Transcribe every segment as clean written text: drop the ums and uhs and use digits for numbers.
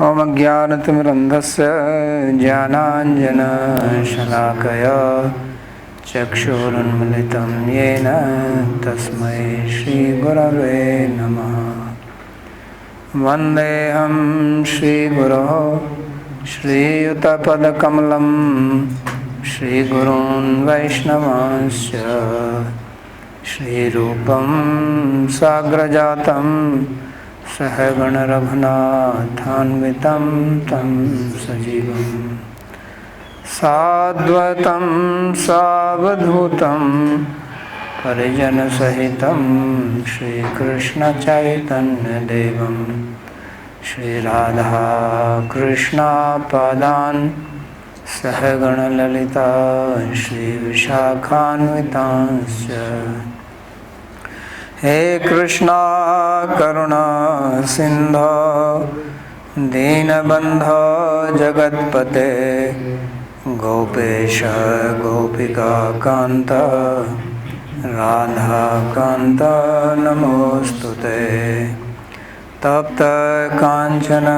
ॐ अज्ञानतिमिरन्धस्य ज्ञानाञ्जनशलाकया चक्षुरुन्मिलितं येन तस्मै श्रीगुरवे नमः। वन्देऽहं श्रीगुरोः श्रीयुतपदकमलं श्रीगुरून् वैष्णवांश्च श्रीरूपं साग्रजातं सहगण रघुनाथान्वितं तं सजीवं साद्वैतं सावधूतं परिजनसहितं श्रीकृष्णचैतन्यदेवं श्रीराधाकृष्णपादान् सहगण ललिता श्रीविशाखान्वितांश्च। हे कृष्णा करुणा सिंधो दीनबंधो जगत्पते गोपेश गोपिका कांत राधा कांत नमोस्तुते। तप्त कांचन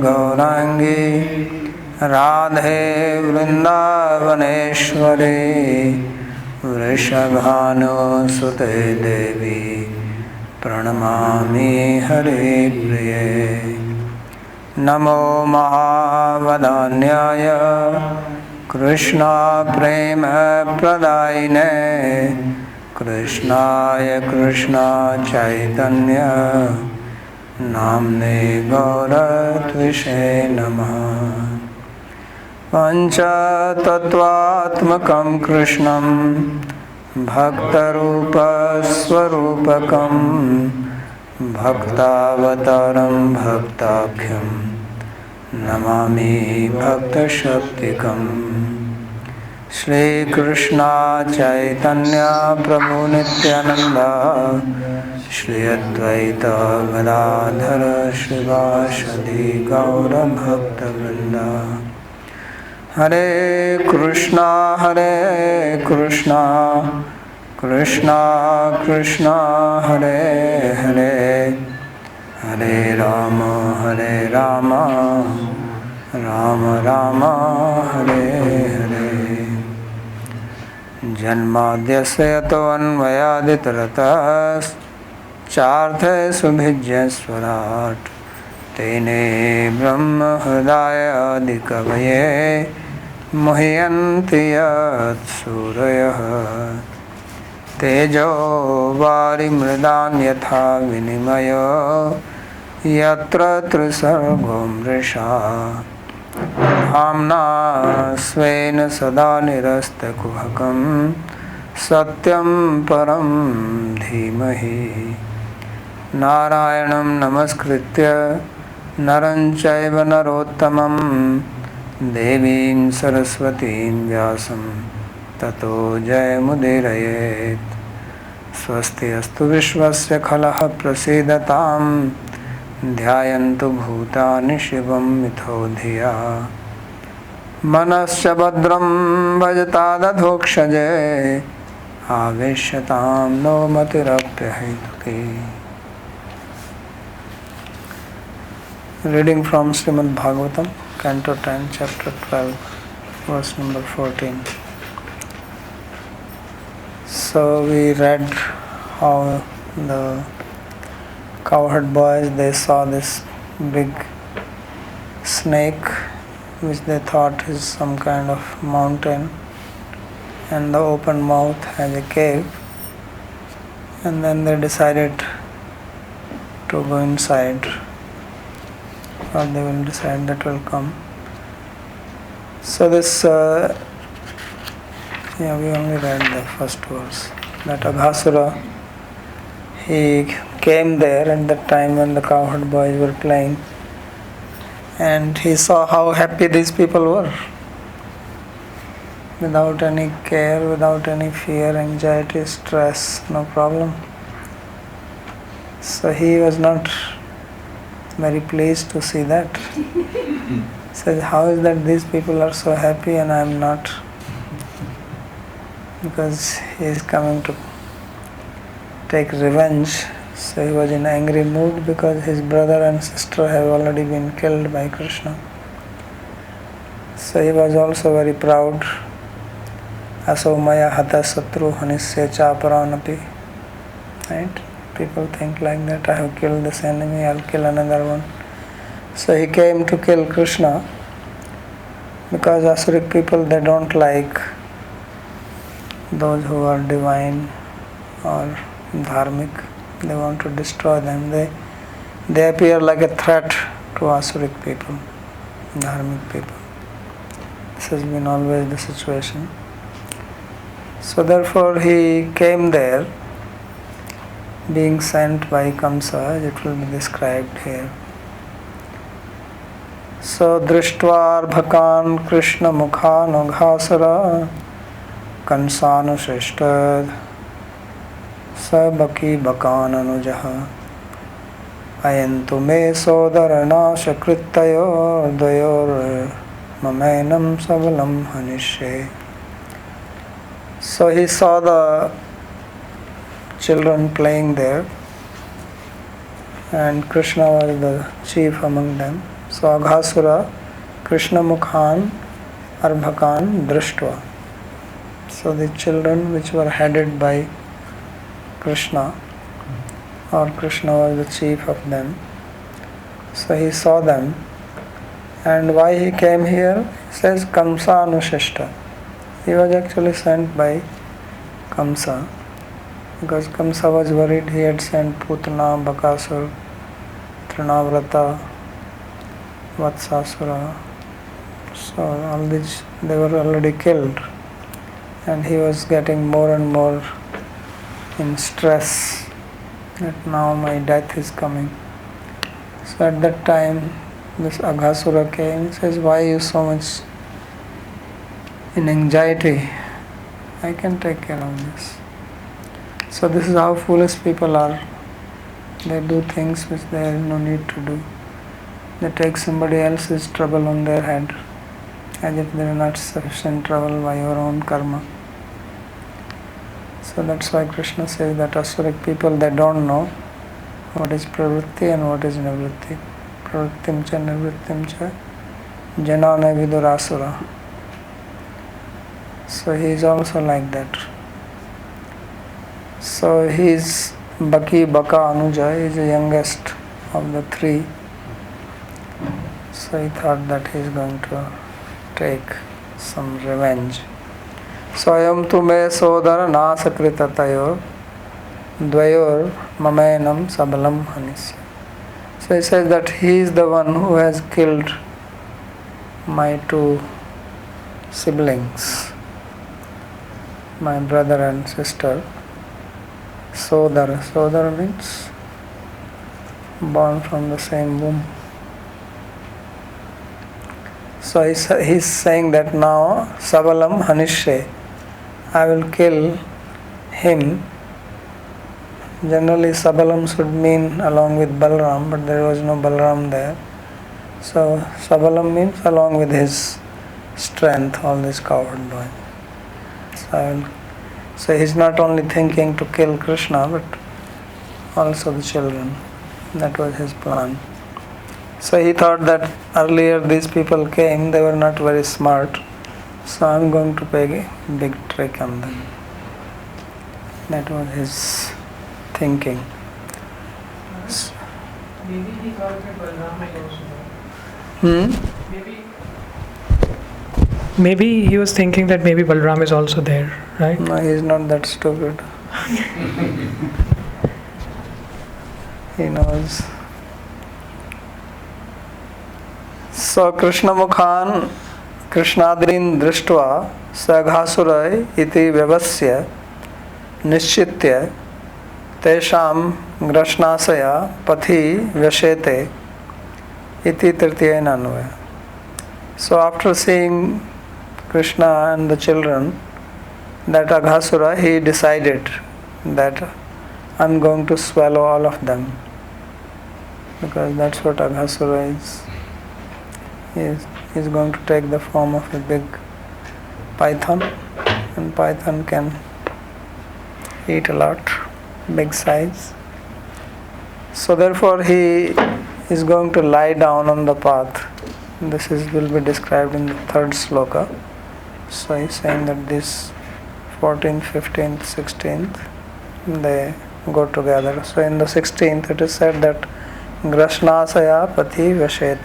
गौरांगी राधे वृंदावनेश्वरी वृषभानुसुते देवी प्रणमामि हरिप्रिये। नमो महावदान्याय कृष्णा प्रेम प्रदायिने कृष्णाय कृष्णा चैतन्य नाम्ने गौरत्विषे नमः। पंचतत्वात्मकं कृष्णं भक्तरूपस्वरूपकं भक्तावतारं भक्ताख्यं नमामि भक्तशक्तिकं। श्रीकृष्ण चैतन्य प्रभु नित्यानंद श्री अद्वैत गदाधर श्रीवासदि गौरभक्तवृंद। हरे कृष्णा कृष्णा कृष्णा हरे हरे हरे राम राम राम हरे हरे। जन्माद्यस्य यतोऽन्वयादितरतश्चार्थे सुभिज्यस्वराट् तेने ब्रह्म हृदयादिकवये मुह्यन्ति यत्सूरयः। तेजो वारिमृदां यथा विनिमयो यत्र त्रिसर्गो मृषा धाम्ना स्वेन सदा निरस्तकुहकं सत्यं परं धीमहि। नारायणं नमस्कृत्य नरं चैव नरोत्तमं देवीं सरस्वतीं व्यासं ततो जयमुदीरयेत्। स्वस्ति अस्तु विश्वस्य खलः प्रसीदतां ध्यायन्तु भूतानि शिवं मिथो धिया। मनश्च भद्रं भजतादधोक्षजे आवेश्यतां no मतिरप्यहैतुकी। Reading from Śrīmad-Bhāgavatam, Canto 10, Chapter 12, verse number 14. So we read how the cowherd boys, they saw this big snake which they thought is some kind of mountain, and the open mouth has a cave, and then they decided to go inside, or they will decide that will come. So this we only read the first verse, that Aghasura, he came there at the time when the cowherd boys were playing, and he saw how happy these people were, without any care, without any fear, anxiety, stress, no problem. So he was not very pleased to see that. He says, how is that these people are so happy and I am not? Because he is coming to take revenge. So he was in angry mood because his brother and sister have already been killed by Krishna. So he was also very proud. Aso maya hata satru hanisya chaparanapi. Right? People think like that. I have killed this enemy, I'll kill another one. So he came to kill Krishna because Asuric people, they don't like those who are divine or dharmic. They want to destroy them. They appear like a threat to Asuric people, dharmic people. This has been always the situation. So therefore he came there, being sent by Kamsa, as it will be described here. So drishtva bhakan Krishna mukhan aghasara kansanu shrestad sabaki bakan anujaha ayantu me sodarana shakrittayor dayor mamainam savalam hanishe. So he saw the children playing there, and Krishna was the chief among them. So Aghasura Krishna Mukhan Arbhakan Drishtva. So the children which were headed by Krishna, or Krishna was the chief of them. So he saw them, and why he came here? He says Kamsa Anushishta. He was actually sent by Kamsa, because Kamsa was worried. He had sent Putana, Bakasur, Trinavrata, Vatsasura. So all these, they were already killed, and he was getting more and more in stress that now my death is coming. So at that time this Aghasura came. He says, why are you so much in anxiety? I can take care of this. So this is how foolish people are. They do things which they have no need to do. They take somebody else's trouble on their head, as if there is not sufficient trouble by your own karma. So that's why Krishna says that Asuric people, they don't know what is pravritti and what is nivritti. Pravrittim cha nivrittim cha janana vidurasura. So he is also like that. So he is Baki Baka Anuja, he is the youngest of the three. So he thought that he is going to take some revenge. Swayam tu me sodara nasakrita dvayor mamainam sabalam hanisya. So he says that he is the one who has killed my two siblings, my brother and sister. Sodara means born from the same womb. So he's saying that now Sabalam Hanishe, I will kill him. Generally Sabalam should mean along with Balaram, but there was no Balaram there. So Sabalam means along with his strength, all this coward boy. So he's not only thinking to kill Krishna, but also the children. That was his plan. So he thought that earlier these people came, they were not very smart. So I'm going to play a big trick on them. That was his thinking. Maybe he thought that Balram is also there. Maybe he was thinking that maybe Balram is also there, right? No, he is not that stupid. He knows. So Krishna Mukhan Krishnadrin Drishtva Saghasurai iti Vyavasya Nishchitya Tesham Grashnasaya Pathi Vyashete iti Tritiyena Anvaya. So after seeing Krishna and the children, that Aghasura, he decided that I'm going to swallow all of them, because that's what Aghasura is. He is going to take the form of a big python, and python can eat a lot, big size. So therefore he is going to lie down on the path. This will be described in the third sloka. So he's saying that this 14th, 15th, 16th, they go together. So in the 16th it is said that Grashnasaya Pati Vashet.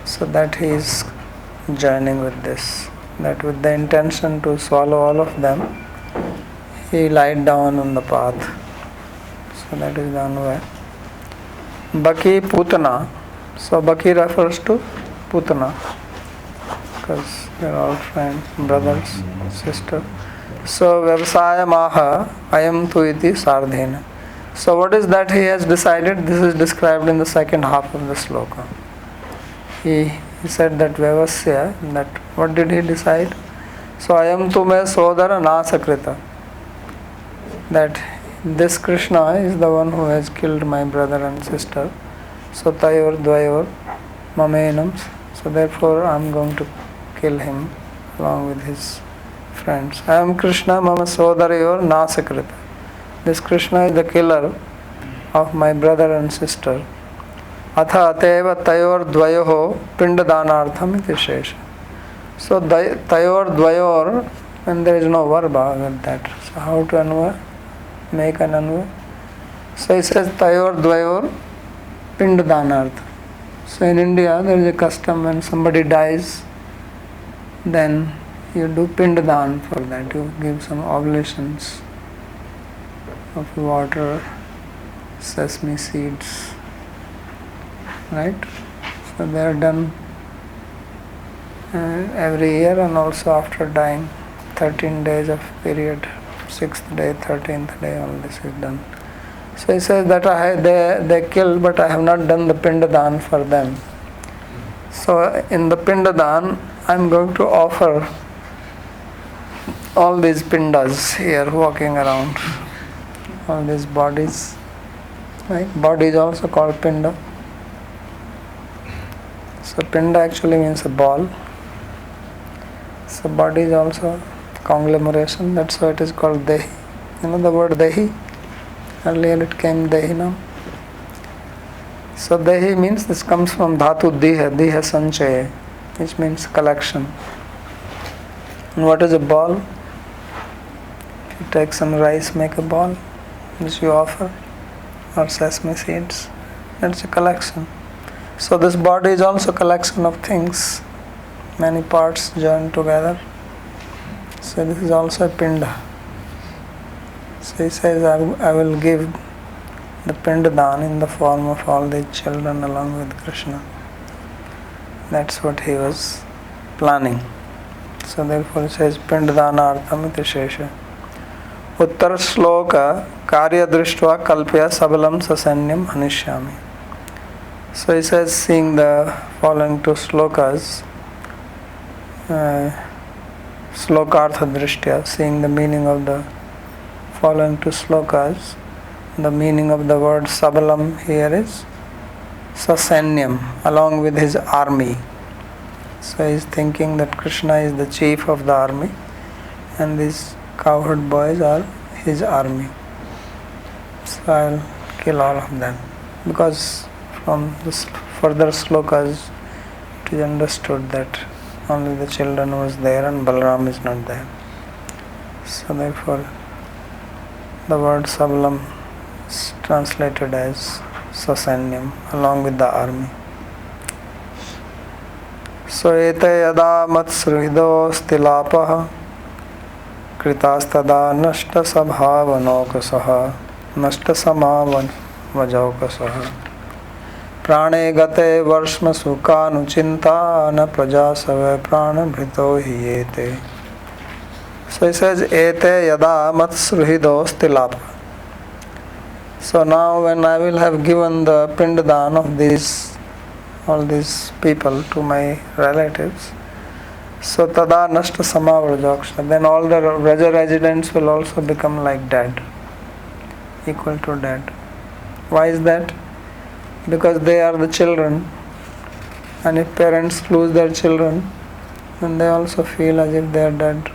So that he is joining with this. That with the intention to swallow all of them, he lied down on the path. So that is the Anvaya. Baki Putana. So Baki refers to Putana, because they are all friends, brothers, sister. So Vyavasaya Maha Ayam Tu Iti Sardhena. So what is that he has decided? This is described in the second half of the sloka. He said that Vyavasya, that what did he decide? So Ayam Tu Me Sodara Nasakrita. That this Krishna is the one who has killed my brother and sister. So Tayor Dvayor Mamenam. So therefore I am going to kill him along with his friends. I am Krishna Mama Sodarayor Nasakrita. This Krishna is the killer of my brother and sister. Atha Ateva Tayor Dvayoho Pindadanartham iti Shesha. So Tayor Dvayor, and there is no verb with that. So how to anvaya? Make an anvaya. So it says Tayor Dvayor Pindadanartham. So in India there is a custom when somebody dies, then you do pindadan for that. You give some oblations of water, sesame seeds, right? So they are done every year, and also after dying, 13 days of period, 6th day, 13th day, all this is done. So he says that they killed, but I have not done the pindadan for them. So in the pindadan, I am going to offer all these pindas here walking around, all these bodies. Right? Body is also called pinda. So pinda actually means a ball. So body is also conglomeration. That's why it is called dehi. You know the word dehi? Earlier it came dehinam. So dehi means, this comes from dhatu diha, diha sanchaya, which means collection. And what is a ball? You take some rice, make a ball, which you offer, or sesame seeds. That's a collection. So this body is also a collection of things, many parts joined together. So this is also a pinda. So he says, I will give the pindadan in the form of all the children along with Krishna. That's what he was planning. So therefore he says, pindadanartham iti shesha. Uttar shloka karya drishtva kalpya sabalam sasanyam hanishyami. So he says, seeing the following two slokas, slokartha drishtya, seeing the meaning of the following two slokas, the meaning of the word sabalam here is sasanyam, along with his army. So he is thinking that Krishna is the chief of the army, and these cowherd boys are his army. So I will kill all of them. Because from this further slokas it is understood that only the children was there and Balaram is not there. So therefore the word sabalam is translated as sasanyam, along with the army. So ete yada matsruhido stilapaha kritastada nashta sabhavanokasaha nashta samavan vajaukasaha prane gate varshma sukanuchinta na prajasave prana bhrito hi ete. So he says ete yada matsruhido stilapa. So now when I will have given the pindadan of all these people to my relatives, so tada nashta samavrajaksha, then all the Vraja residents will also become like dead, equal to dead. Why is that? Because they are the children, and if parents lose their children, then they also feel as if they are dead.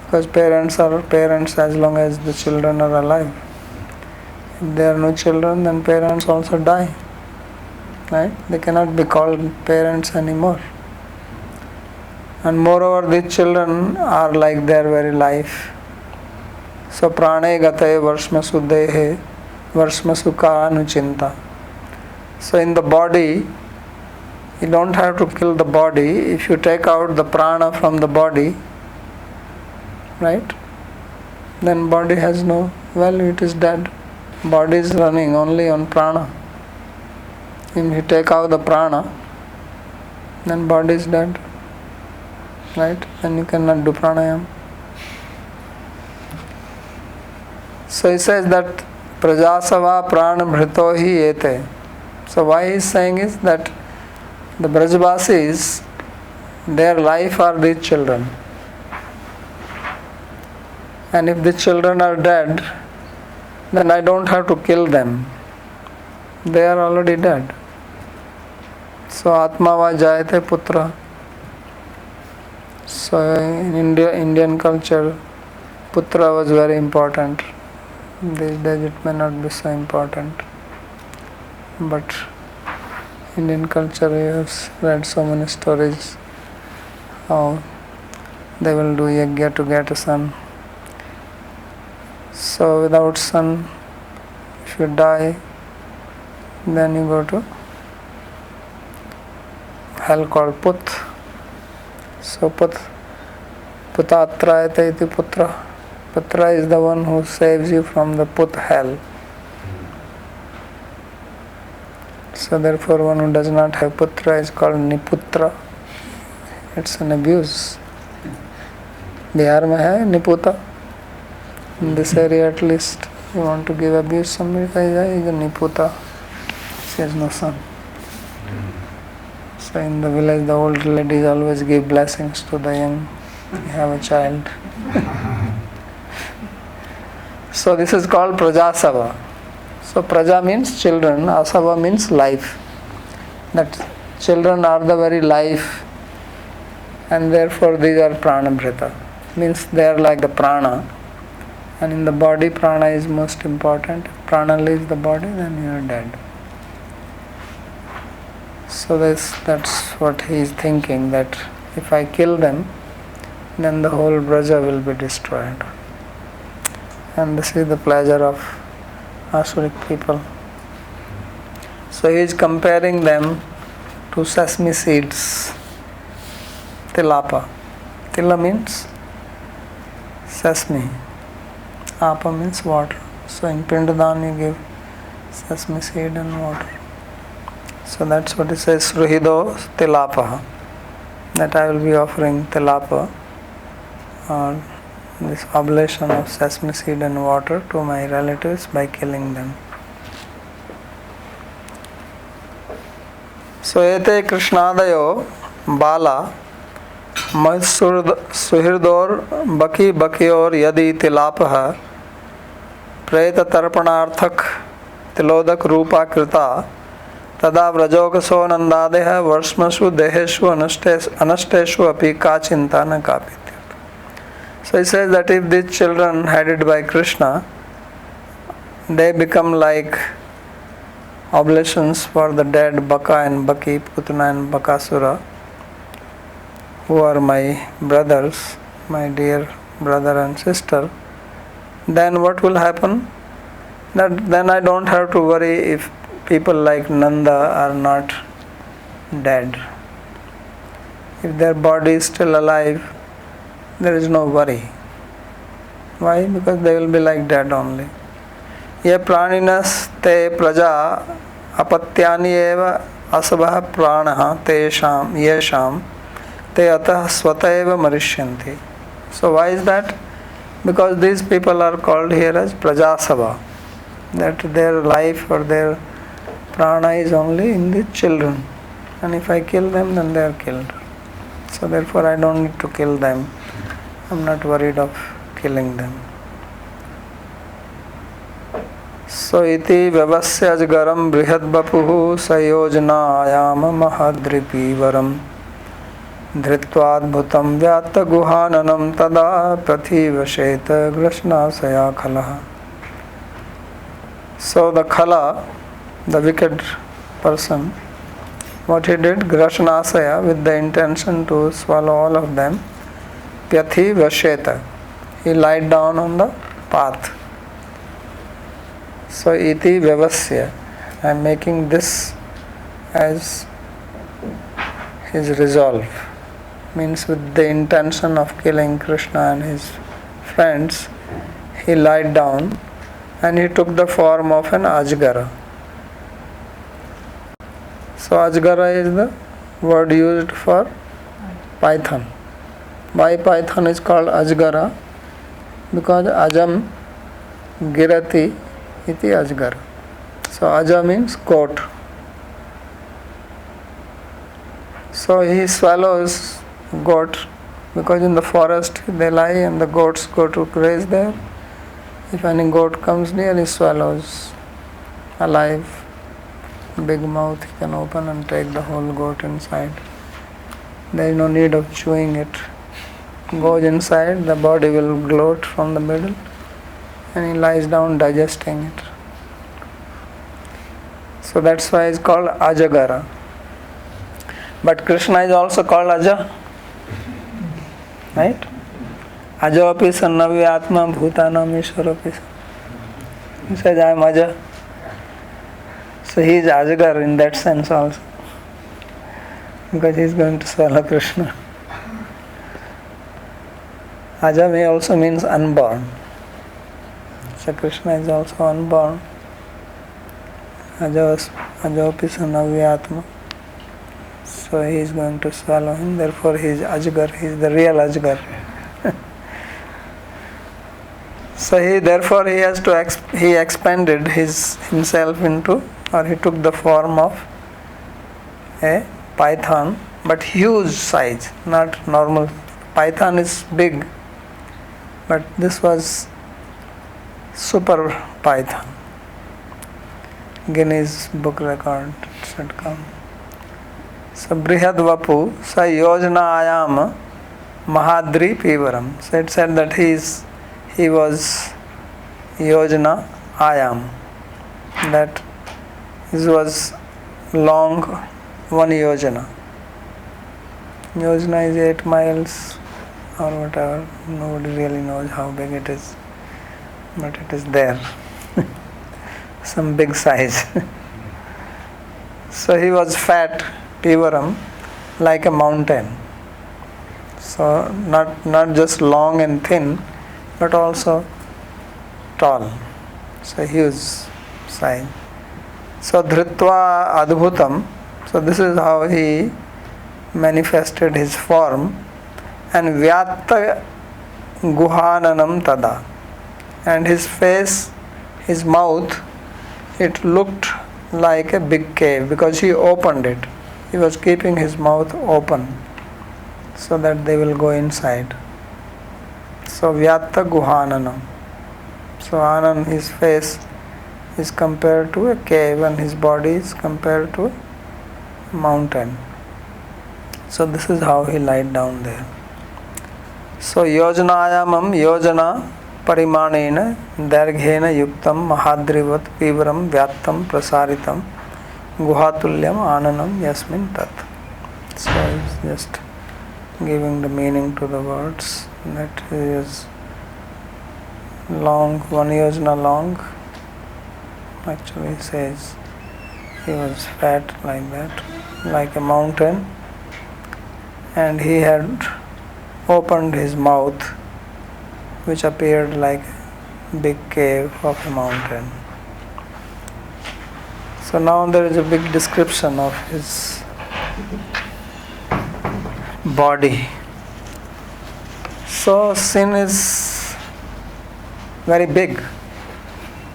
Because parents are parents as long as the children are alive. If there are no children, then parents also die. Right? They cannot be called parents anymore. And moreover, these children are like their very life. So prane gate varshmasu dehe varshmasu anuchinta. So in the body, you don't have to kill the body. If you take out the prana from the body, right, then body has no value, it is dead. Body is running only on prana. If you take out the prana, then body is dead. Right? Then you cannot do pranayam. So he says that prajasava pranabhrito hi ete. So why he is saying is that the Brajavasis, their life are these children. And if the children are dead, then I don't have to kill them. They are already dead. So Atma va jayate putra. So in Indian culture, putra was very important. These days it may not be so important. But Indian culture, I have read so many stories how they will do yajna to get a son. So without son, if you die, then you go to hell called Put. So Putatrayate iti putra. Putra is the one who saves you from the Put hell. So therefore one who does not have putra is called Niputra. It's an abuse. Bihar mein hai Niputa. In this area at least, you want to give abuse, somebody is a Niputa. She has no son. So in the village, the old ladies always give blessings to the young. You have a child. So this is called Prajasava. So Praja means children, Asava means life. That children are the very life, and therefore these are Pranabhrita. Means they are like the prana. And in the body, prana is most important. If prana leaves the body, then you are dead. So that's what he is thinking, that if I kill them, then the whole Braja will be destroyed. And this is the pleasure of Asuric people. So he is comparing them to sesame seeds. Tilapa. Tila means sesame. Apa means water. So in Pindadan you give sesame seed and water. So that's what it says, Sruhido Tilapa. That I will be offering Tilapa, or this oblation of sesame seed and water, to my relatives by killing them. So ete Krishnadayo Bala Suhirdor Baki Bakior Yadi Tilapah Preta Tarpanarthak Tilodak Rupa Krita Tada Vrajogaso Nandadeha Varsmasu Deheshu Anasteshu Api Kachintana Kapit. So he says that if these children headed by Krishna, they become like oblations for the dead Baka and Baki, Putana and Bakasura, who are my brothers, my dear brother and sister, then what will happen? That then I don't have to worry if people like Nanda are not dead. If their body is still alive, there is no worry. Why? Because they will be like dead only. Ye praninas te praja apatyani eva asabha pranaha tesham yesham te atah swateva marishyanti. So why is that? Because these people are called here as prajasava. That their life or their prana is only in the children. And if I kill them, then they are killed. So therefore I don't need to kill them. I'm not worried of killing them. So iti vyavasya ajgaram brihad bapuhu sayojana ayama mahadripi varam dhritvaadbhutam vyata guhananam tada prathivasheta grashnasaya khalaha. So the Khala, the wicked person, what he did, Grashanasaya, with the intention to swallow all of them, Pyathi Vasheta, he lied down on the path. So iti vyavasya, I am making this as his resolve. Means with the intention of killing Krishna and his friends, he lied down and he took the form of an Ajgara. So Ajgara is the word used for python. Why python is called Ajgara? Because Ajam Girati iti Ajgara. So Aja means goat. So he swallows goat because in the forest they lie and the goats go to graze there. If any goat comes near, he swallows alive. Big mouth he can open and take the whole goat inside. There is no need of chewing it. Goes inside, the body will gloat from the middle and he lies down digesting it. So that's why it's called Ajagara. But Krishna is also called Aja. Right? Ajapi sannavi atma bhutanam ishwarapi. He says, I am Aja. So he is Ajagar in that sense also. Because he is going to swallow Krishna. Aja may also means unborn. So Krishna is also unborn. Ajapi sannavi atma. So he is going to swallow him, therefore he is Ajgar, he is the real Ajgar. So he expanded himself into, or he took the form of a python, but huge size, not normal. Python is big, but this was super python. Guinness Book Record should come. So Brihad Vapu Sa Yojana Ayam Mahadri Pivaram. So it said that he was Yojana Ayam. That this was long, 1 Yojana. Yojana is 8 miles or whatever. Nobody really knows how big it is. But it is there. Some big size. So he was fat, Pivaram, like a mountain. So not just long and thin, but also tall. So huge size. So Dhritva Adbhutam. So this is how he manifested his form. And Vyatta Guhananam Tada. And his face, his mouth, it looked like a big cave because he opened it. He was keeping his mouth open so that they will go inside. So Vyatta Guhananam. So Anand, his face is compared to a cave and his body is compared to a mountain. So this is how he lied down there. So Yojanayamam Yojana Parimanena Darghena Yuktam Mahadrivat Pivaram Vyattam Prasaritam Guhatulyam Ananam Yasmin Tat. So it's just giving the meaning to the words. That is long, 1 yojana long. Actually says he was fat like that, like a mountain, and he had opened his mouth, which appeared like a big cave of a mountain. So now there is a big description of his body. So sin is very big,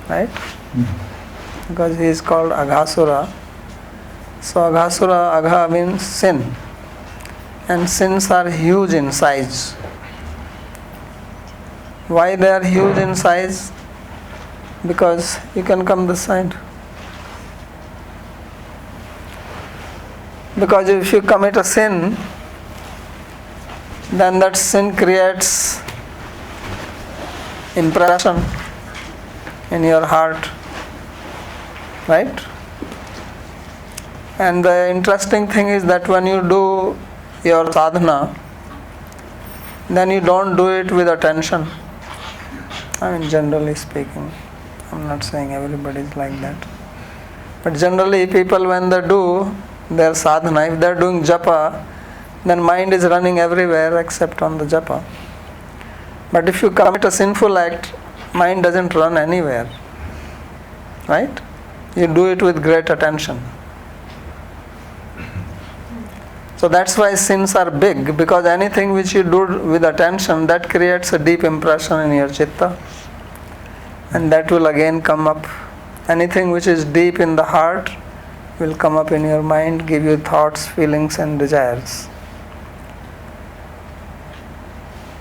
right? Because he is called Aghasura. So Aghasura, Agha means sin. And sins are huge in size. Why they are huge in size? Because you can come this side. Because if you commit a sin, then that sin creates impression in your heart. right? And the interesting thing is that when you do your sadhana, then you don't do it with attention. I mean, generally speaking, I'm not saying everybody is like that, but generally people, when they do their sadhana, if they're doing japa, then mind is running everywhere except on the japa. But if you commit a sinful act, mind doesn't run anywhere, right? You do it with great attention. So that's why sins are big, because anything which you do with attention, that creates a deep impression in your citta, and that will again come up. Anything which is deep in the heart will come up in your mind, give you thoughts, feelings and desires.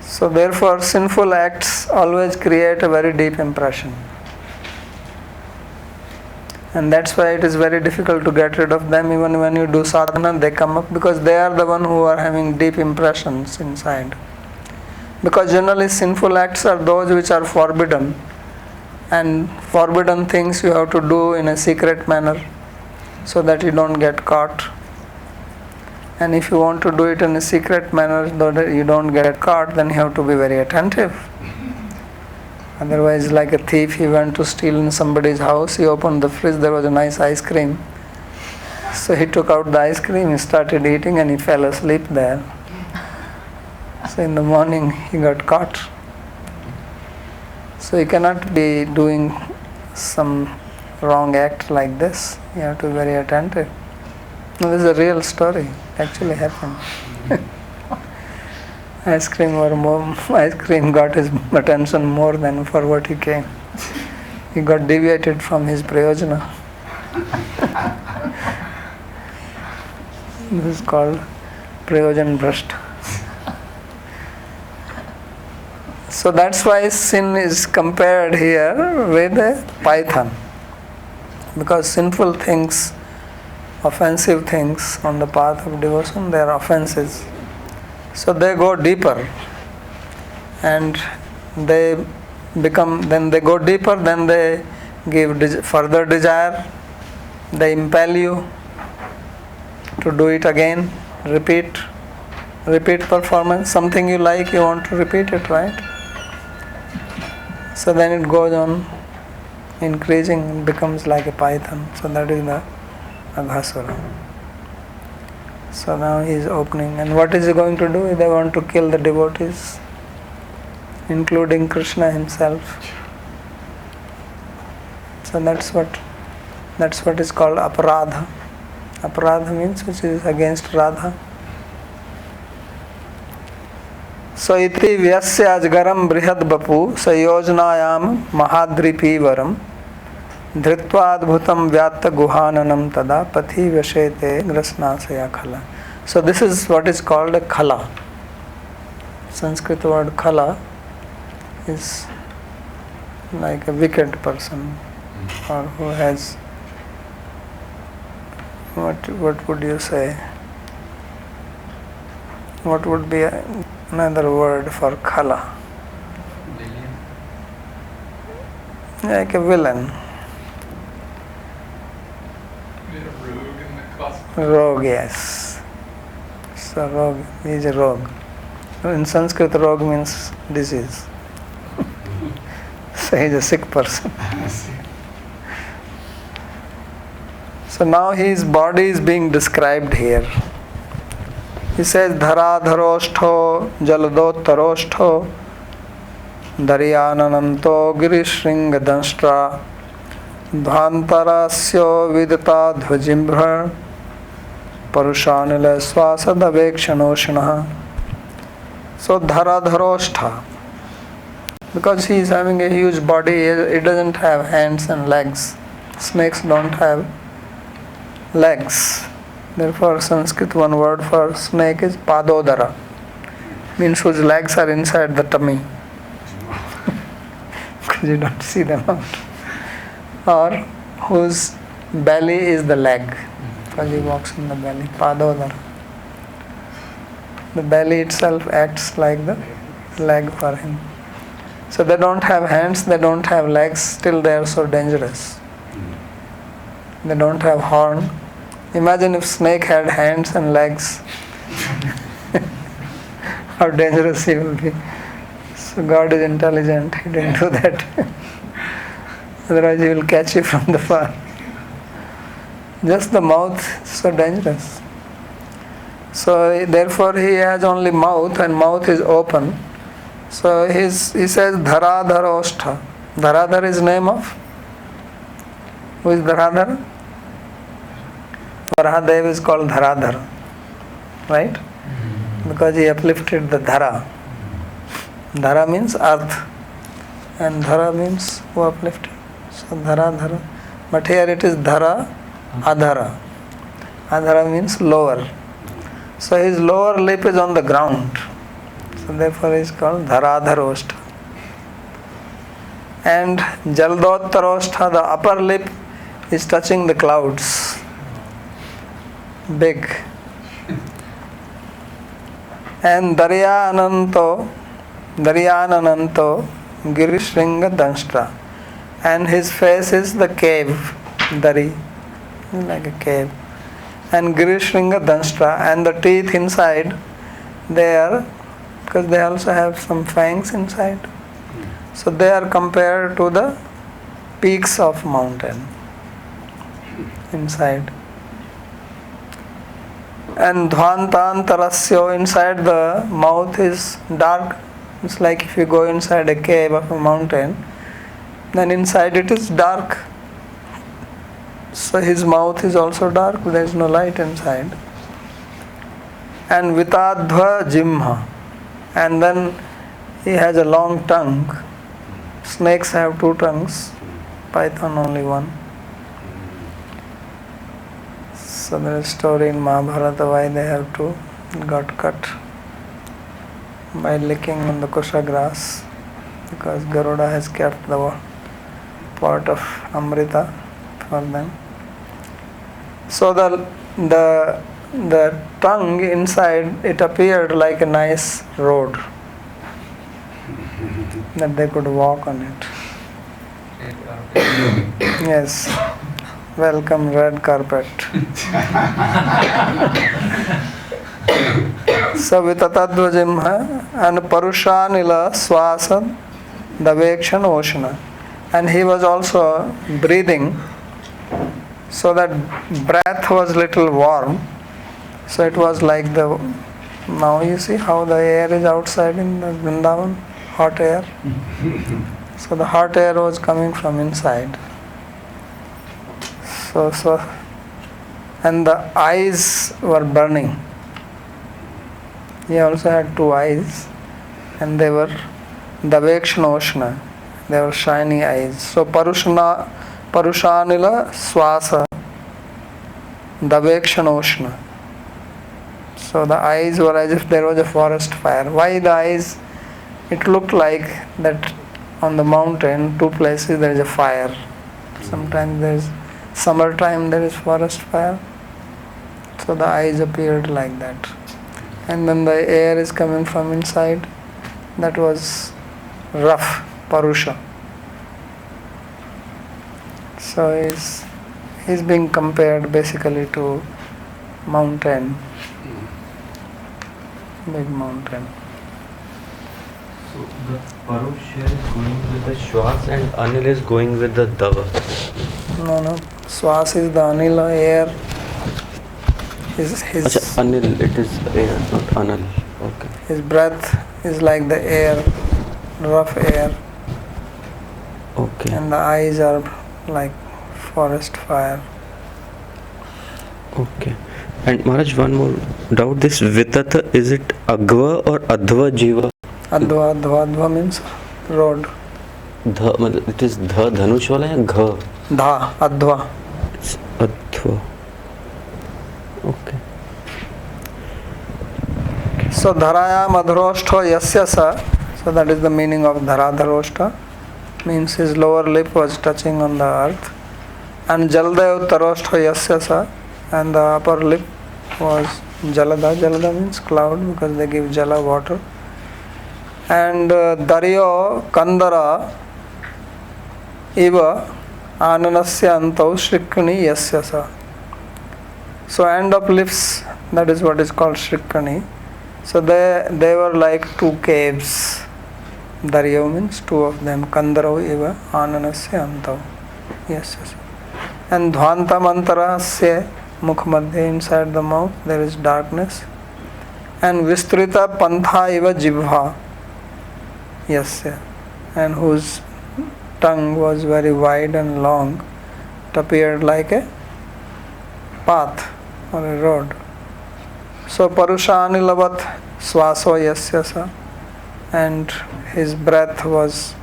So therefore sinful acts always create a very deep impression. And that's why it is very difficult to get rid of them. Even when you do sadhana, they come up, because they are the one who are having deep impressions inside. Because generally sinful acts are those which are forbidden, and forbidden things you have to do in a secret manner so that you don't get caught. And if you want to do it in a secret manner so that you don't get caught, then you have to be very attentive. Otherwise, like a thief, he went to steal in somebody's house, he opened the fridge, there was a nice ice cream. So he took out the ice cream, he started eating and he fell asleep there. So in the morning he got caught. So you cannot be doing some wrong act like this. You have to be very attentive. No, this is a real story. Actually happened. Ice cream got his attention more than for what he came. He got deviated from his prayojana. This is called prayojan brashta. So that's why sin is compared here with a python. Because sinful things, offensive things on the path of devotion, they are offenses. So they go deeper, and they go deeper, then they give further desire, they impel you to do it again, repeat performance. Something you like, you want to repeat it, right? So then it goes on increasing, becomes like a python. So that is the Aghasura. So now he is opening, and what is he going to do? They want to kill the devotees, including Krishna himself. So that's what is called aparadha. Aparadha means which is against Radha. So iti vyasya ajgaram brihad bapu sayojnayam mahadripi varam dhritvad vyatta guhananam tada pathi vyashete grasnasaya khala. So this is what is called a khala. Sanskrit word khala is like a wicked person, or who has, what would you say? What would be another word for khala? Like a villain. Rogue, yes. So rogue, he is a rogue. In Sanskrit, rogue means disease. So he is a sick person. So now his body is being described here. He says, Dharadharoshtho Jaladottaroshtho Daryanananto Girishringadashtra Dhantarasyo Vidata Dhvajimbhra Parushanila Swasadavekshanoshanaha. So Dharadharoshtha, because he is having a huge body, he doesn't have hands and legs. Snakes don't have legs. Therefore Sanskrit one word for snake is padodara, means whose legs are inside the tummy because you don't see them out, or whose belly is the leg because he walks in the belly, padodara. The belly itself acts like the leg for him. So they don't have hands, they don't have legs, still they are so dangerous. They don't have horn. Imagine if snake had hands and legs. How dangerous he will be. So God is intelligent. He didn't do that. Otherwise he will catch you from the far. Just the mouth is so dangerous. So therefore he has only mouth, and mouth is open. So he says Dharadhara Ostha. Dharadhar is name of? Who is Dharadhar? Varahadev is called Dharadhar. Right? Because he uplifted the Dhara. Dhara means earth. And Dhara means who uplifted. So Dharadhara. But here it is Dhara Adhara. Adhara means lower. So his lower lip is on the ground. So therefore he is called Dharadharoshtha. And Jaldottaroshtha, the upper lip is touching the clouds. Big. And Daryanananto Girishringa Danshta. And his face is the cave. Dari, like a cave. And Girishringa Danshta, and the teeth inside, they are, because they also have some fangs inside. So they are compared to the peaks of mountain inside. And Dhvantantarasya, inside the mouth is dark. It's like if you go inside a cave of a mountain, then inside it is dark. So his mouth is also dark, there is no light inside. And Vitadva Jimha, and then he has a long tongue. Snakes have two tongues, python only one. So there is a story in Mahabharata why they have two, got cut by licking on the kusha grass, because Garuda has kept the pot of Amrita for them. So the tongue inside, it appeared like a nice road that they could walk on it. Yes, welcome red carpet. So Vitatadvajimha and Parushanila Swasa Davekshan Oshana. And he was also breathing, so that breath was little warm. So it was like the, now you see how the air is outside in the Vrindavan, hot air. So the hot air was coming from inside. So and the eyes were burning. He also had two eyes, and they were Davekshanoshna. They were shiny eyes. So Parushanila Swasa Davekshanoshna. So the eyes were as if there was a forest fire. Why the eyes? It looked like that on the mountain, two places there is a fire. Sometimes there is summertime, there is forest fire. So the eyes appeared like that. And then the air is coming from inside. That was rough, Parusha. So he's being compared basically to mountain, big mountain. So the Parush here is going with the Shwas and Anil is going with the Dava. No. Swas is the Anila, air. His Anil, it is air, not Anil. Okay. His breath is like the air, rough air. Okay. And the eyes are like forest fire. Okay. And Maharaj, one more doubt. This Vitata, is it Agva or Adva Jiva? Adva means road. It is Dha Dhanush wala ya Gha? Dha, Adva. It's Adva. Okay. So Dharaya Madhuroshtho Yasya Sa. So that is the meaning of Dharadharoshta. Means his lower lip was touching on the earth. And Jaldev Taroshtho Yasya Sa. And the upper lip was Jalada. Jalada means cloud, because they give Jala, water. And Daryo Kandara Iva Ananasya antau Shrikani yasya sa. So end of lips, that is what is called Shrikani. So they were like two caves. Daryav means two of them. Kandarau eva Ananasya antau yasya sa. And Dhvanta mantarasya Mukhamadhya, inside the mouth there is darkness. And Vistrita pantha eva Jiva yasya, and whose tongue was very wide and long, it appeared like a path or a road. So Parushanilavat swaso yasya sa, and his breath was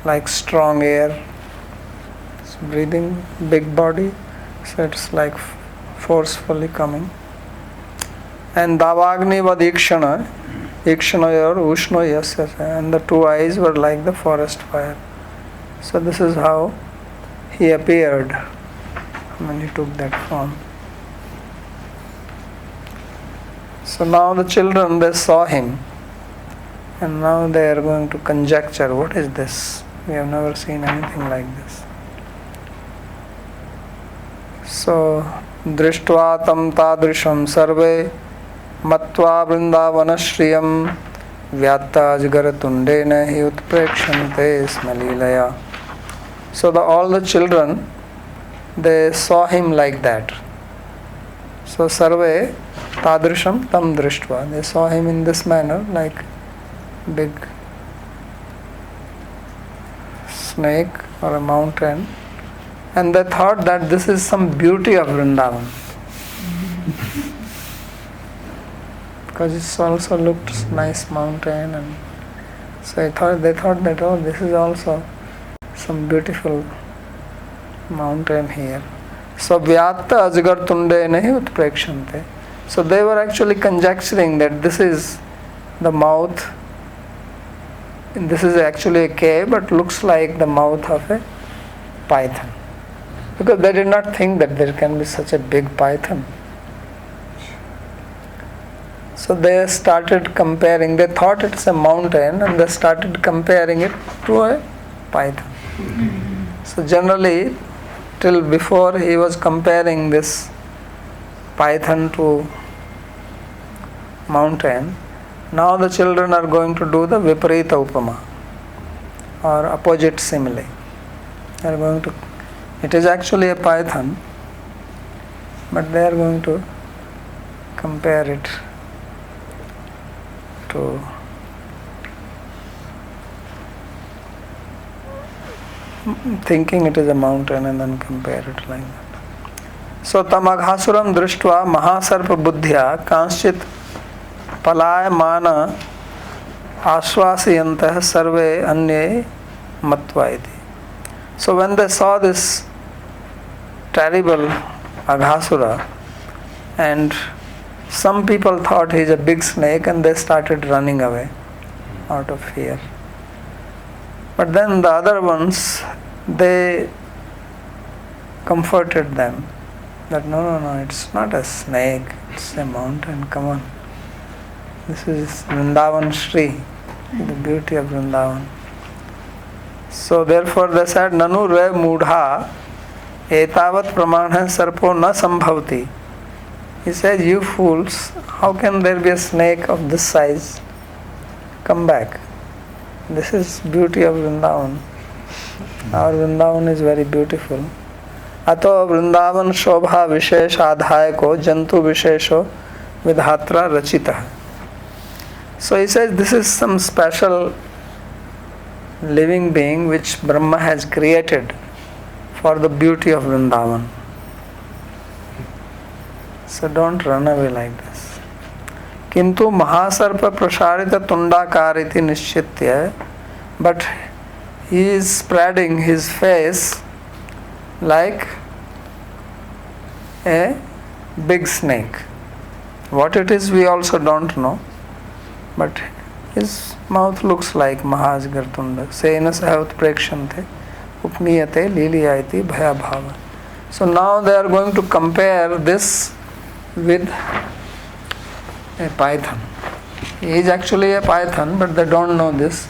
like strong air. It's breathing, big body, so it's like forcefully coming. And Davagni vadikshana, ikshana or ushno yasya sa, and the two eyes were like the forest fire. So this is how he appeared when he took that form. So now the children, they saw him, and now they are going to conjecture, what is this? We have never seen anything like this. So drishtva tam tadrisham sarve matva vrindavanashriyam vyatta ajgaratundena hi utprekshante Śrīmad-Bhāgavata. So all the children, they saw him like that. So sarve tadrisham tam drishtva, they saw him in this manner, like big snake or a mountain, and they thought that this is some beauty of Vrindavan. Because it also looked nice mountain, and so they thought that, oh, this is also some beautiful mountain here. So Vyatta Ajgar Tunde Nahi Utprekshante. So they were actually conjecturing that this is the mouth, and this is actually a cave, but looks like the mouth of a python. Because they did not think that there can be such a big python. So they started comparing, they thought it's a mountain, and they started comparing it to a python. So generally, till before he was comparing this python to mountain, now the children are going to do the Viparita Upama, or opposite simile. They are going to, it is actually a python, but they are going to compare it to thinking it is a mountain and then compare it like that. So tamaghasuram drishtva mahasarpa buddhya kanschit palayamana ashvasiyantah sarve anye matva iti. So when they saw this terrible Aghasura, and some people thought he is a big snake, and they started running away out of fear. But then the other ones, they comforted them that no, it's not a snake, it's a mountain, come on. This is Vrindavan Shri, the beauty of Vrindavan. So therefore they said, Nanu re mudha etavat pramana sarpo na sambhavati. He says, you fools, how can there be a snake of this size? Come back. This is beauty of Vrindavan. Our Vrindavan is very beautiful. Ato Vrindavan shobha vishesh adhayako jantu vishesho vidhatra rachita. So he says, this is some special living being which Brahma has created for the beauty of Vrindavan. So don't run away like this. Kintu mahasarpa prasharita tundakariti nishchitya, but he is spreading his face like a big snake. What it is we also don't know, but his mouth looks like Mahasgartunda. Sena saha utprekshante upniyate liliyati bhaya bhava. So now they are going to compare this with a python. He is actually a python, but they don't know this.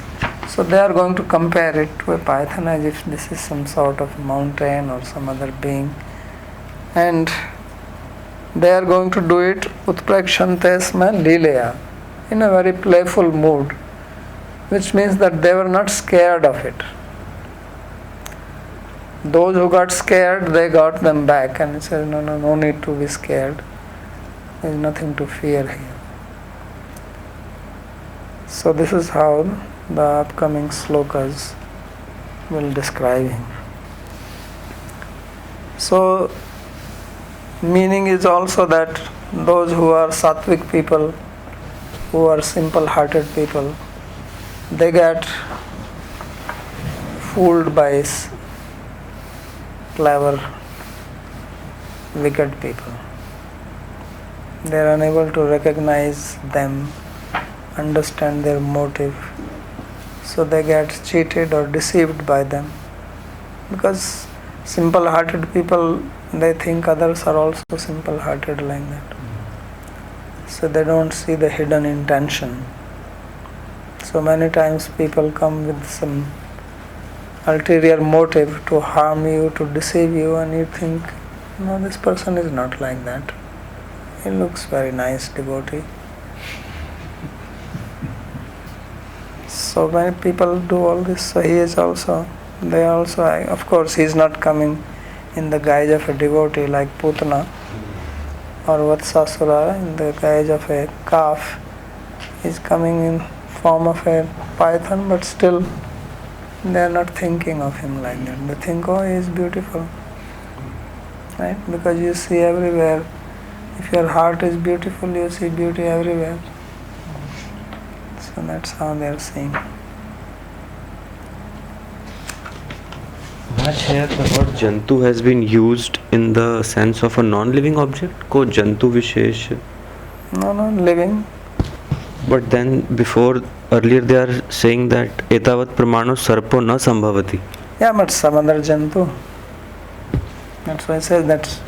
So they are going to compare it to a python as if this is some sort of mountain or some other being, and they are going to do it utprakshantes līlaya, in a very playful mood, which means that they were not scared of it. Those who got scared, they got them back and said, no need to be scared. There is nothing to fear here. So this is how the upcoming slokas will describe him. So meaning is also that those who are sattvic people, who are simple-hearted people, they get fooled by clever, wicked people. They are unable to recognize them, understand their motive, so they get cheated or deceived by them. Because simple-hearted people, they think others are also simple-hearted like that. So they don't see the hidden intention. So many times people come with some ulterior motive to harm you, to deceive you, and you think, no, this person is not like that. He looks very nice devotee. So many people do all this, so he is also, they also, of course he is not coming in the guise of a devotee like Putana or Vatsasura in the guise of a calf. He is coming in form of a python, but still they are not thinking of him like that. They think, oh, he is beautiful. Right? Because you see everywhere. If your heart is beautiful, you see beauty everywhere. So that's how they are seeing. Maharaj, here the word jantu has been used in the sense of a non-living object. Ko jantu vishesh. No, living. But then earlier they are saying that etavat pramano sarpo na sambhavati. Yeah, but some other jantu. That's why it says that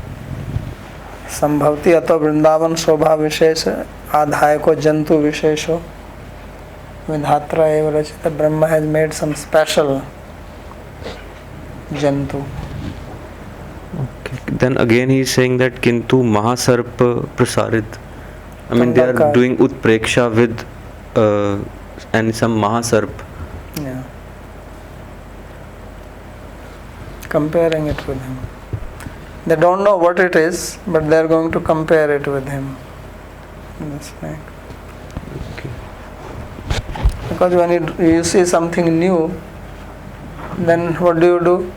sambhavati ato vrindavan shobha vishesha adhaya ko jantu vishesho vidhatra eva rachita. Brahma has made some special jantu. Okay. Then again he is saying that kintu mahasarpa prasarit. I mean, they are doing utpreksha with and some mahasarp. Yeah. Comparing it with him. They don't know what it is, but they are going to compare it with him. That's right. Okay. Because when you see something new, then what do?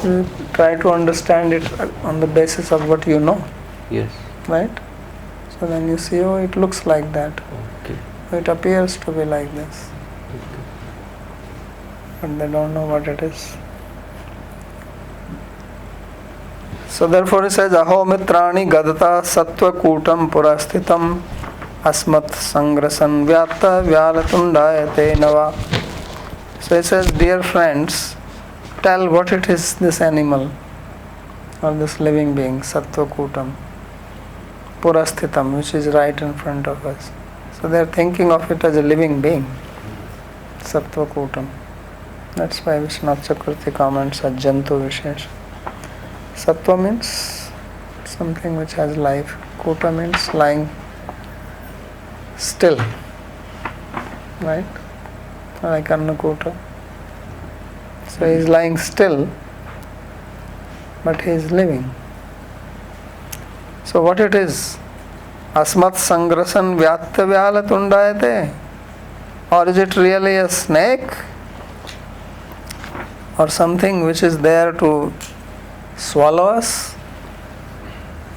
You try to understand it on the basis of what you know. Yes. Right? So then you see, oh, it looks like that. Okay. It appears to be like this. Okay. But they don't know what it is. So therefore he says, Aho mitrani gadata sattva kutam purasthitam asmat sangrasan vyata vyalatundayate nava. So he says, dear friends, tell what it is, this animal or this living being, sattva kutam purasthitam, which is right in front of us. So they are thinking of it as a living being, sattva kutam. That's why Vishwanath Chakravarti comments as jantu vishesh. Sattva means something which has life. Kuta means lying still. Right? Like Annakuta. So he is lying still, but he is living. So what it is? Asmat sangrasan vyatya vyalatundayate? Or is it really a snake? Or something which is there to swallow us?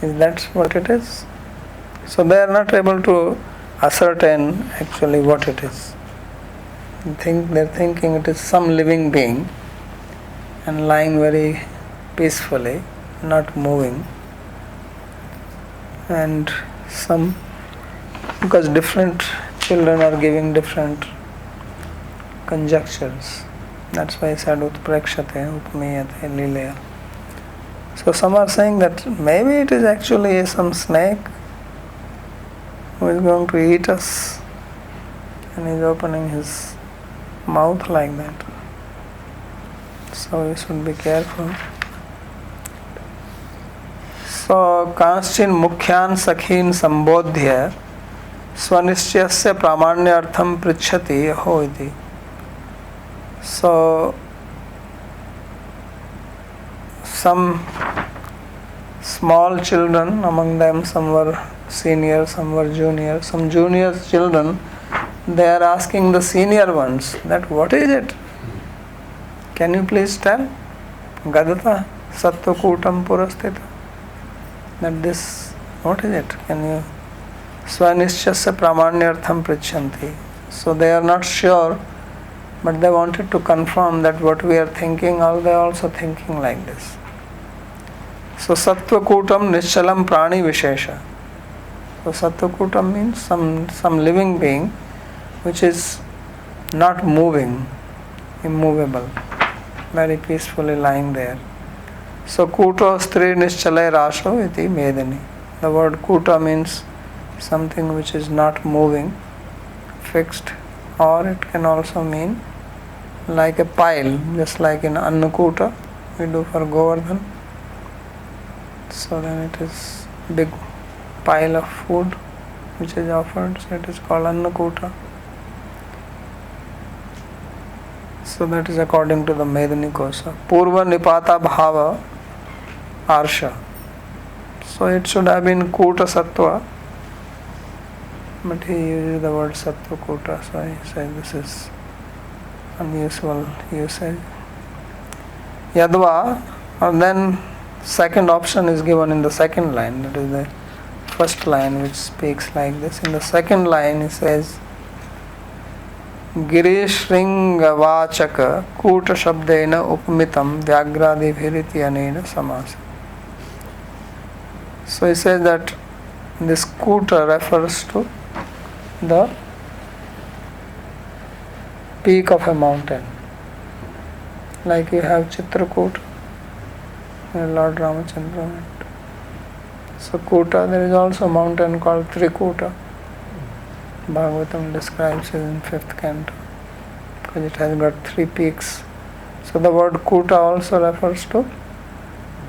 Is that what it is? So they are not able to ascertain actually what it is. They are thinking it is some living being and lying very peacefully, not moving. And because different children are giving different conjectures. That's why I said utprekshate, upmeyate, līlaya. So some are saying that maybe it is actually some snake who is going to eat us. and he's opening his mouth like that. So we should be careful. So कांश्चिन मुख्यान सखीन संबोध्य स्वनिश्चयस्य प्रामाण्यार्थम पृच्छति हो इति. So some small children, among them some were senior, some were junior, some junior children, they are asking the senior ones that what is it? Can you please tell? Gadata sattvakutam purasthita. That this, what is it? Can you? Swanishchasya pramanyartham prichanti. So they are not sure, but they wanted to confirm that what we are thinking, are they also thinking like this? So sattvakutam nischalam prani vishesha. So sattvakutam means some living being which is not moving, immovable, very peacefully lying there. So kuto stri nischale rasho iti medani. The word kuta means something which is not moving, fixed, or it can also mean like a pile, just like in Annakuta we do for Govardhan. So then it is big pile of food which is offered, so it is called Annakuta. So that is according to the Medani Kosa. Purva Nipata Bhava Arsha. So it should have been Kuta Sattva, but he uses the word Sattva Kuta, so he says this is unusual usage. Yadva, and then second option is given in the second line, that is the first line which speaks like this. In the second line he says Girishringavachaka Kuta Shabdena Upamitam Vyagradi Anena Samasa. So he says that this Kuta refers to the peak of a mountain. Like you have Chitrakuta, Lord Ramachandra went. So Kuta, there is also a mountain called Trikuta. Bhāgavatam describes it in 5th canto because it has got 3 peaks. So the word Kuta also refers to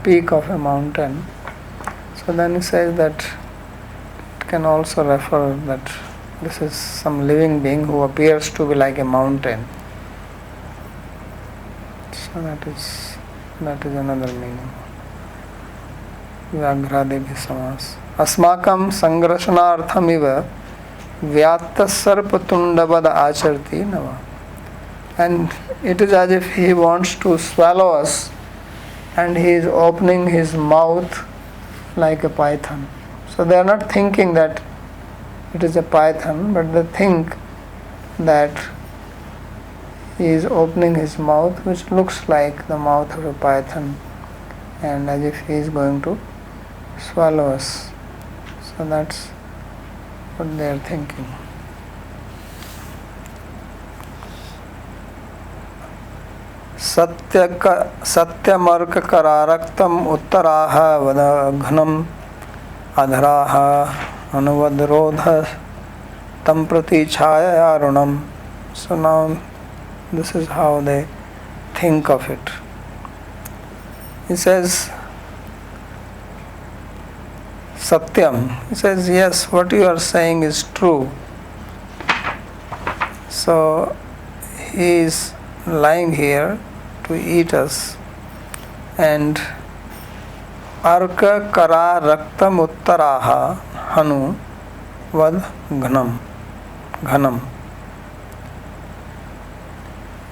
peak of a mountain. So then he says that it can also refer that this is some living being who appears to be like a mountain. So that is another meaning. Vyaghradebhi samas. Asmakam sangrashanarthamiva Vyata sarpatundabada acharti nava. And it is as if he wants to swallow us and he is opening his mouth like a python. So they are not thinking that it is a python, but they think that he is opening his mouth which looks like the mouth of a python, and as if he is going to swallow us. So that's what they are thinking. Satyamarka kararaktam uttaraha vadaghanam adharaha anuvadrodha tam prati chaya arunam. So now this is how they think of it. He says Satyam. He says, yes, what you are saying is true. So he is lying here to eat us, and Arka Kara Raktam Uttaraha Hanu Vad Ghanam.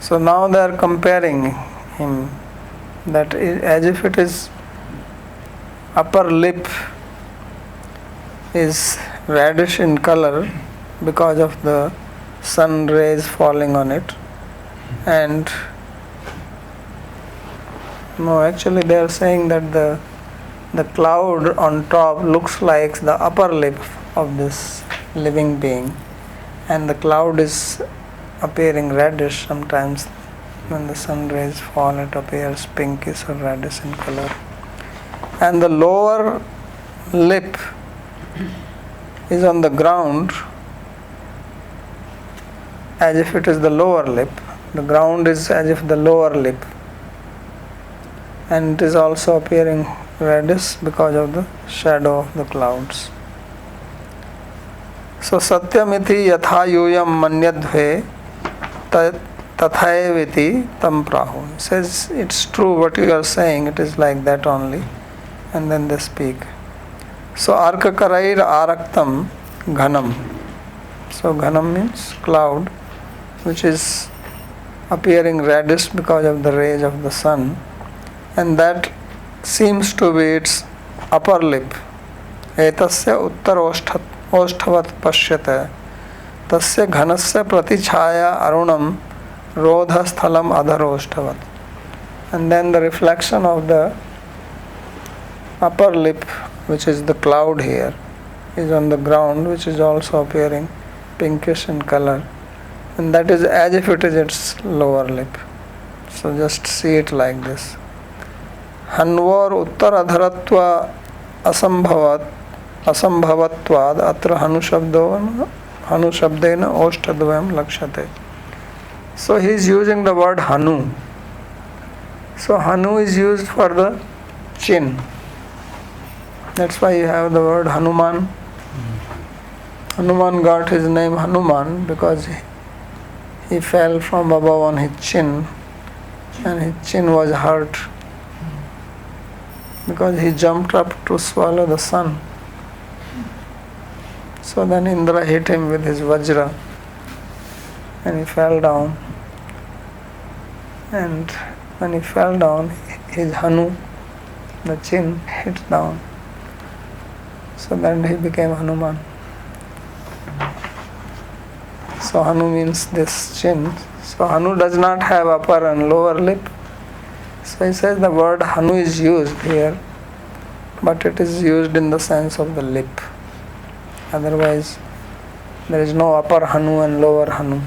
So now they are comparing him, that as if it is upper lip is reddish in color because of the sun rays falling on it, and no, actually they are saying that the cloud on top looks like the upper lip of this living being, and the cloud is appearing reddish. Sometimes when the sun rays fall, it appears pinkish or reddish in color, and the lower lip is on the ground, as if it is the lower lip. The ground is as if the lower lip. And it is also appearing reddish because of the shadow of the clouds. So satyamiti yatha yuyam manyadve tathayaviti tam prahu. He says, it's true what you are saying, it is like that only. And then they speak. So arkakarair araktam ghanam. So ghanam means cloud, which is appearing reddish because of the rays of the sun. And that seems to be its upper lip. Etasya uttar oshtavat pashyate. Tasya ghanasya pratichaya arunam rodha sthalam adharoshtavat. And then the reflection of the upper lip, which is the cloud here, is on the ground, which is also appearing pinkish in color. And that is as if it is its lower lip. So just see it like this. Hanvar uttar adharatva asambhavatvad atra hanushabdena oshtadvayam lakshate. So he is using the word hanu. So hanu is used for the chin. That's why you have the word Hanuman. Hanuman got his name Hanuman because he fell from above on his chin, and his chin was hurt because he jumped up to swallow the sun. So then Indra hit him with his vajra and he fell down. And when he fell down, his Hanu, the chin, hit down. So then he became Hanuman. So Hanu means this chin. So Hanu does not have upper and lower lip. So he says the word Hanu is used here, but it is used in the sense of the lip. Otherwise, there is no upper Hanu and lower Hanu.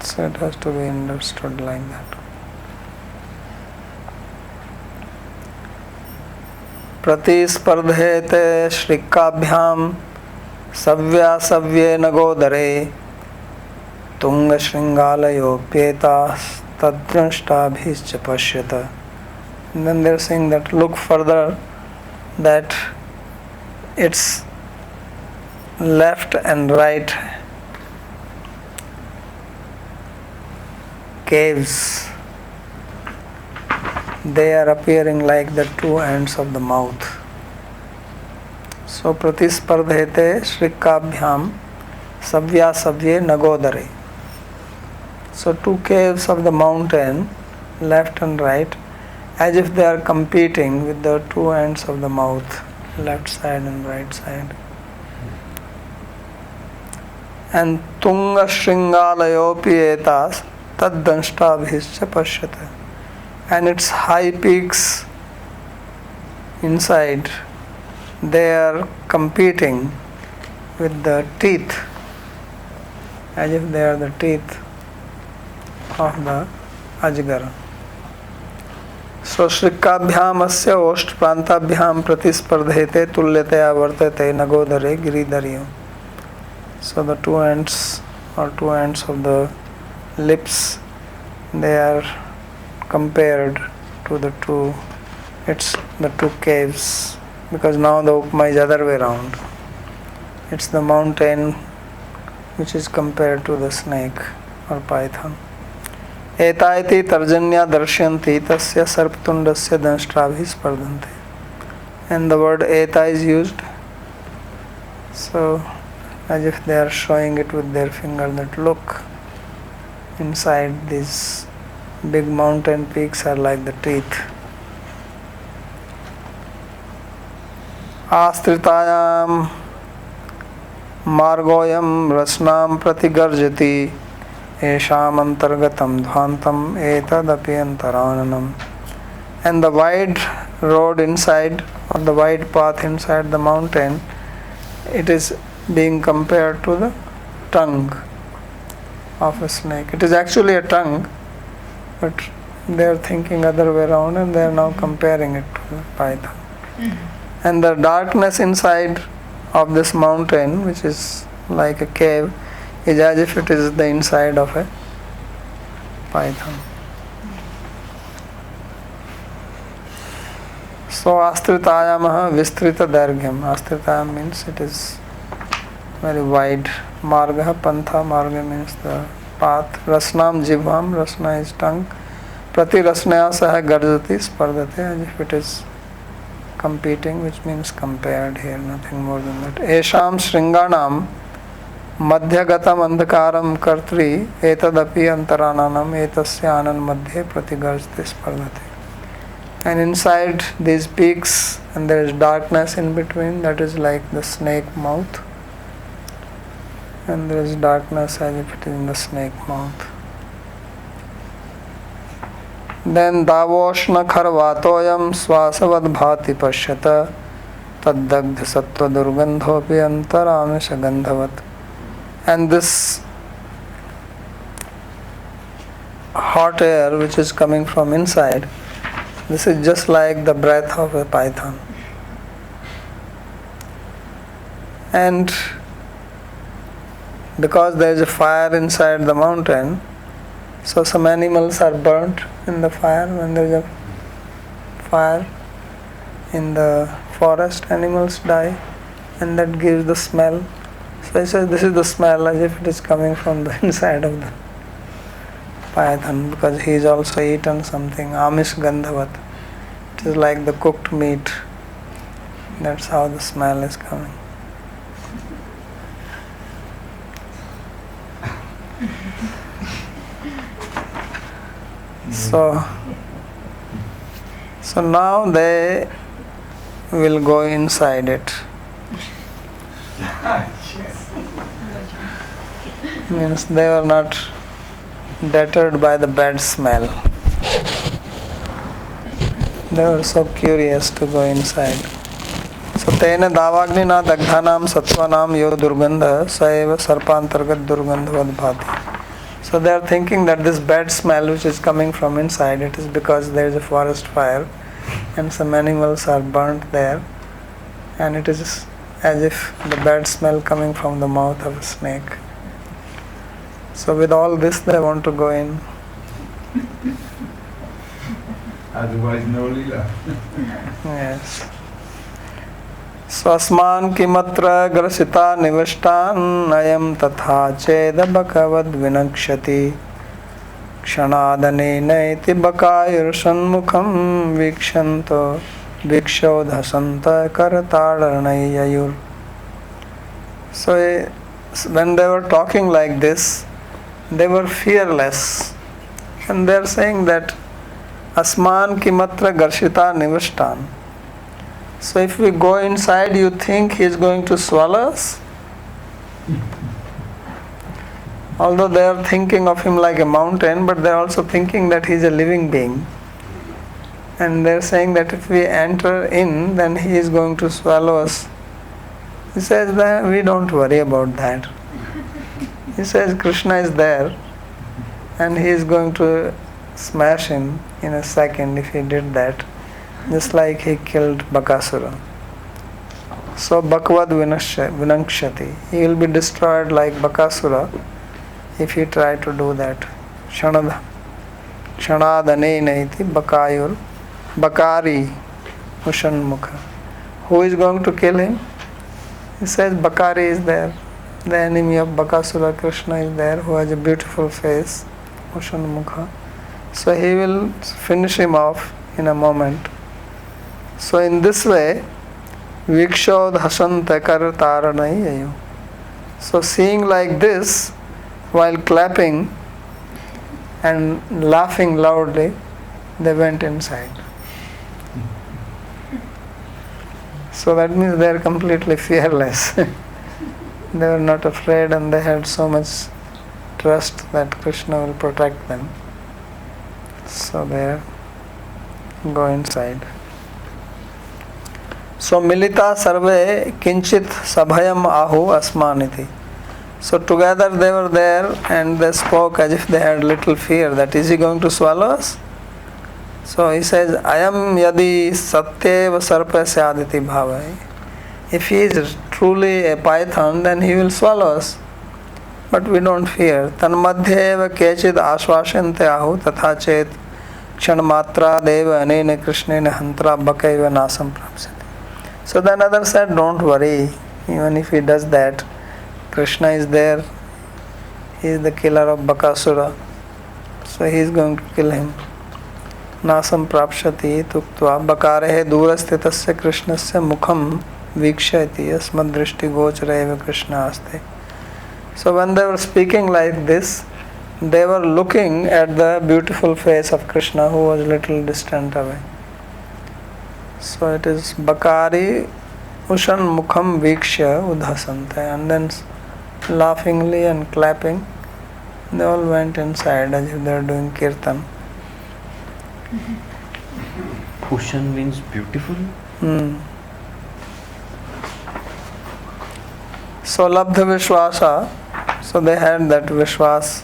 So it has to be understood like that. Pratispardhete shrikabhyam savyasavye nagodare tunga shringalayo pyetas tadranshtabhischa pashyata. And then they're saying that look further, that its left and right caves, they are appearing like the two ends of the mouth. So pratispardhete shrikabhyam savyasavye nagodare. So two caves of the mountain, left and right, as if they are competing with the two ends of the mouth, left side and right side. And tunga shringalayopi etas taddanshtabhischa pashyate. And its high peaks inside, they are competing with the teeth, as if they are the teeth of the Ajgara. So Shrikabhyam asya osht prantabhyam pratispardhete tulyateya vartate nagodare giridariyo. So the two ends of the lips, they are compared to the two caves, because now the Upma is other way around. It's the mountain which is compared to the snake or python. Etaiti tarjanya darshanti tasya sarptundasya danshtrabhi spardhante. And the word eta is used, so as if they are showing it with their finger, that look, inside these big mountain peaks are like the teeth. Astritayam margoyam rasnam pratigarjati esham antargatam dhvantam etadapi antarananam. And the wide road inside, or the wide path inside the mountain, it is being compared to the tongue of a snake. It is actually a tongue, but they are thinking other way around and they are now comparing it to the python. And the darkness inside of this mountain, which is like a cave, is as if it is the inside of a python. So astritayamaha vistrita dargyam. Astritayam means it is very wide. Marga pantha, marga means the path. Rasnam jivam, rasna is tongue. Prati rasnaya saha garjati spardate, as if it is competing, which means compared here, nothing more than that. Esham shringanam madhyagatam andhakaram kartri etadapi antarananam etasya anan madhye pratigarjati spardate. And inside these peaks, and there is darkness in between, that is like the snake mouth. And there is darkness as if it is in the snake mouth. Then davoshna kharvatoyam swasavad bhati pashyata taddagdha sattva durgandhopi antaramisha gandhavat. And this hot air which is coming from inside, this is just like the breath of a python. And because there is a fire inside the mountain, so some animals are burnt in the fire. When there is a fire in the forest, animals die, and that gives the smell. So he says this is the smell as if it is coming from the inside of the python, because he is also eaten something, amish gandhavat. It is like the cooked meat. That's how the smell is coming. So now they will go inside it. Means they were not deterred by the bad smell. They were so curious to go inside. So tena davagnina dagdhanam sattvanam yo durgandha saeva sarpantargat durgandhavad bhati. So they are thinking that this bad smell which is coming from inside, it is because there is a forest fire and some animals are burnt there, and it is as if the bad smell coming from the mouth of a snake. So with all this they want to go in. Otherwise no lila. Yes. Swasman kimatra grasita nivashtan ayam tatha cheda bakavad vinakshati kshanadane naiti bakayur shanmukham vikshanto vikshodhasanta karataranayayur. So when they were talking like this, they were fearless, and they are saying that asman kimatra garshita nivashtan. So if we go inside, you think he is going to swallow us? Although they are thinking of him like a mountain, but they are also thinking that he is a living being. And they are saying that if we enter in, then he is going to swallow us. He says that we don't worry about that. He says Krishna is there, and he is going to smash him in a second if he did that. Just like he killed Bakasura. So Bhakavad Vinakshati. He will be destroyed like Bakasura if he try to do that. Kshanadane naiti Bakayur Bakari Ushanmukha. Who is going to kill him? He says Bakari is there. The enemy of Bakasura, Krishna, is there, who has a beautiful face, Ushanmukha. So he will finish him off in a moment. So in this way, Vikshodhasanta karataranayyayu. So seeing like this, while clapping and laughing loudly, they went inside. So that means they are completely fearless. They were not afraid, and they had so much trust that Krishna will protect them. So they go inside. So milita sarve kinchit sabhayam ahu asmaniti. So together they were there, and they spoke as if they had little fear that is he going to swallow us? So he says, Ayam yadi satyeva sarpa syaditi bhavai. If he is truly a python, then he will swallow us. but we don't fear. Tanmadhye eva kechid ashvashante ahu tatha chet kshanmatradev anena krishnena hantra bakaiva nasam prapsati. So then other said, don't worry, even if he does that, Krishna is there, he is the killer of Bakasura, so he is going to kill him. Nasam prapshati tuktva bakarehe durasthitasya krishnasya mukham vikshayati asmad drishti gochara Krishna aste. So when they were speaking like this, they were looking at the beautiful face of Krishna who was a little distant away. So it is Bakari Ushan Mukham Vikshya Udhasante, and then laughingly and clapping, they all went inside as if they were doing kirtan. Ushan means beautiful? So Labdha Vishwasa, so they had that Vishwas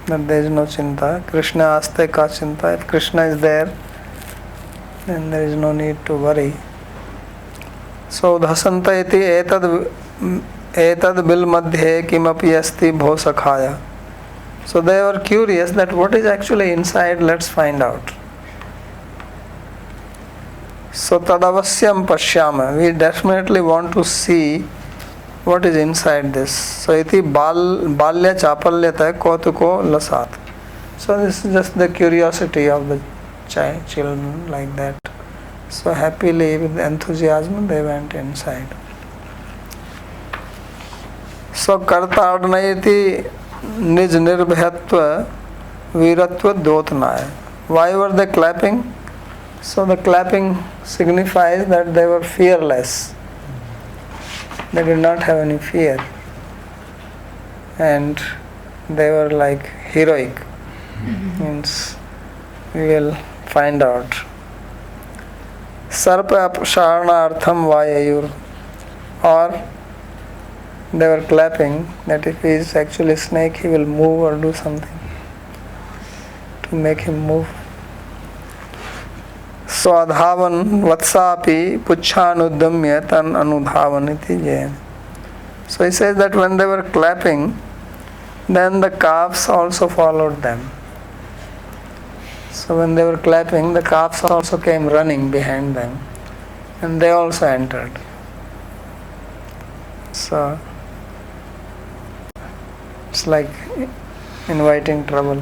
that there is no chinta. Krishna aste ka chinta. If Krishna is there, then there is no need to worry. So Udhasanta iti etad bil madhye kimapi asti bho sakhaya. So they were curious that what is actually inside, let's find out. So tadavasyam pashyama, we definitely want to see what is inside this. So iti balya chapalyata kautuko lasat. So this is just the curiosity of the children like that. So happily with enthusiasm they went inside. So karta adnayati nij nirbhyatva viratva dotnaya. Why were they clapping? So the clapping signifies that they were fearless. They did not have any fear. And they were like heroic. Means we will find out. Sarpa apsharanartham vayayur. Or they were clapping that if he is actually a snake, he will move or do something to make him move. So adhavan vatsapi puchhanuddamya tan anudhavan iti jayam. So he says that when they were clapping, then the calves also followed them. So when they were clapping, the calves also came running behind them, and they also entered. So it's like inviting trouble.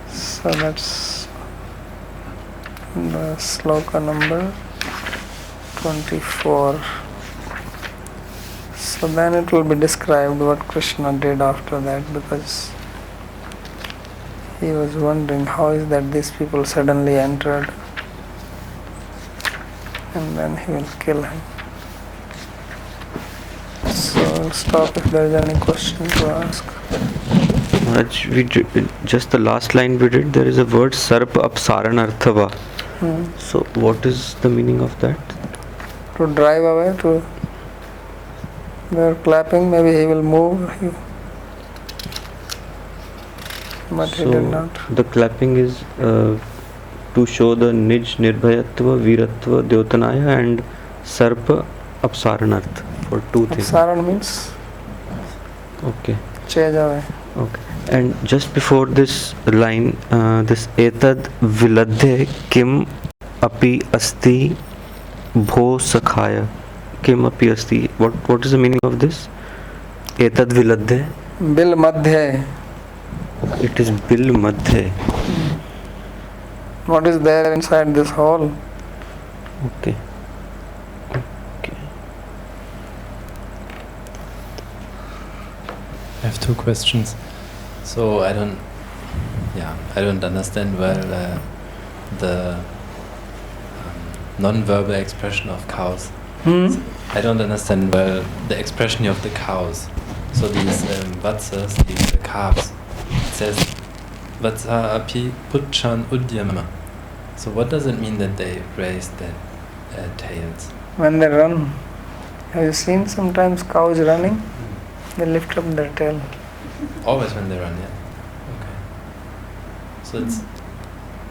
So that's the sloka number 24. So then it will be described what Krishna did after that, because he was wondering how is that these people suddenly entered, and then he will kill him. So I'll stop if there is any question to ask. Maharaj, just the last line we did, there is a word sarpa apsaranarthava. So what is the meaning of that? To drive away, they are clapping, maybe he will move. But he did not. The clapping is to show the nij nirbhayatva, viratva, dyotanaya, and sarpa apsaranarth for two things. Apsaran means? Okay. Chase away. Okay. And just before this line, this etad viladhe kim api asti bho sakhaya. Kim api asti. What is the meaning of this? Etad viladhe? Bil madhye. It is bil madhye. What is there inside this hole? Okay. I have two questions. So I don't understand well the non-verbal expression of cows. I don't understand well the expression of the cows. So these vatsas, the calves, it says vatsa api puchan udyama. So what does it mean that they raise their tails? When they run. Have you seen sometimes cows running? They lift up their tail. Always when they run, yeah. Okay. So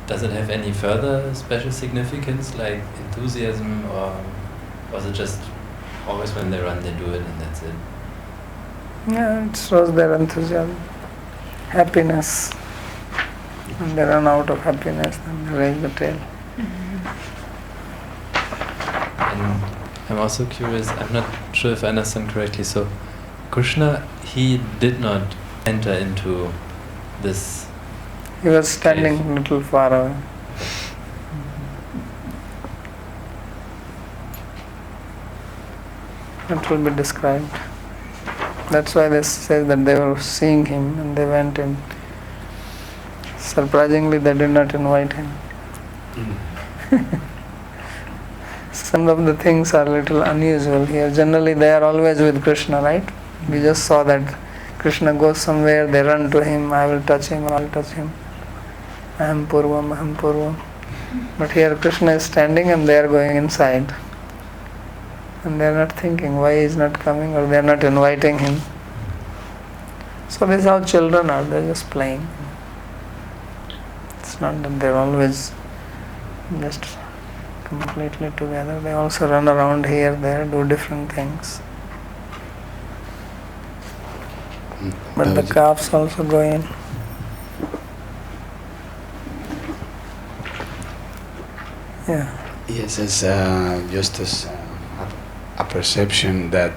does it have any further special significance, like enthusiasm, or was it just always when they run, they do it, and that's it. Yeah, it shows their enthusiasm, happiness. When they run out of happiness, then they raise the tail. And I'm also curious, I'm not sure if I understand correctly, so Krishna, he did not enter into this. He was standing a little far away. That will be described. That's why they say that they were seeing him and they went in. Surprisingly, they did not invite him. Some of the things are a little unusual here. Generally, they are always with Krishna, right? We just saw that Krishna goes somewhere, they run to him, I will touch him, I will touch him. Aham Purvam, Aham Purvam. But here Krishna is standing and they are going inside. And they are not thinking why he is not coming, or they are not inviting him. So this is how children are, they are just playing. It's not that they are always just completely together. They also run around here, there, do different things. But the calves also go in. Yeah. Yes, it's just as a perception that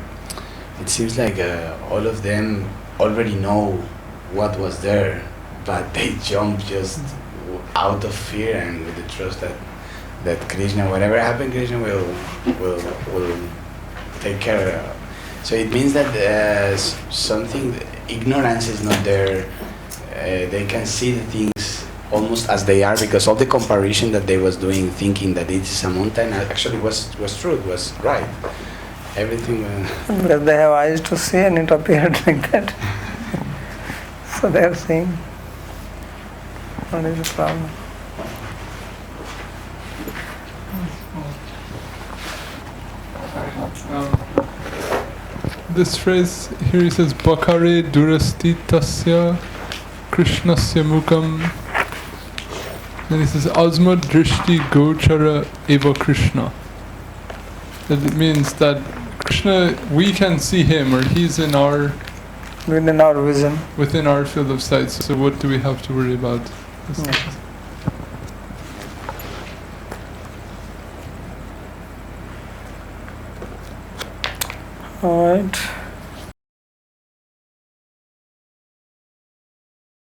it seems like all of them already know what was there, but they jump just out of fear and with the trust that Krishna, whatever happened, Krishna will take care of. So it means that something, ignorance is not there. They can see the things almost as they are, because all the comparison that they was doing, thinking that it is a mountain, actually was true, it was right. Everything Because they have eyes to see and it appeared like that. So they are seeing. What is the problem? This phrase here, he says, Bakare durasti tasya krishnasya mukam. Then he says, Asma drishti gochara eva Krishna. That it means that Krishna, we can see him, or he's in our, Within our vision. within our field of sight. So what do we have to worry about? Yeah. All right.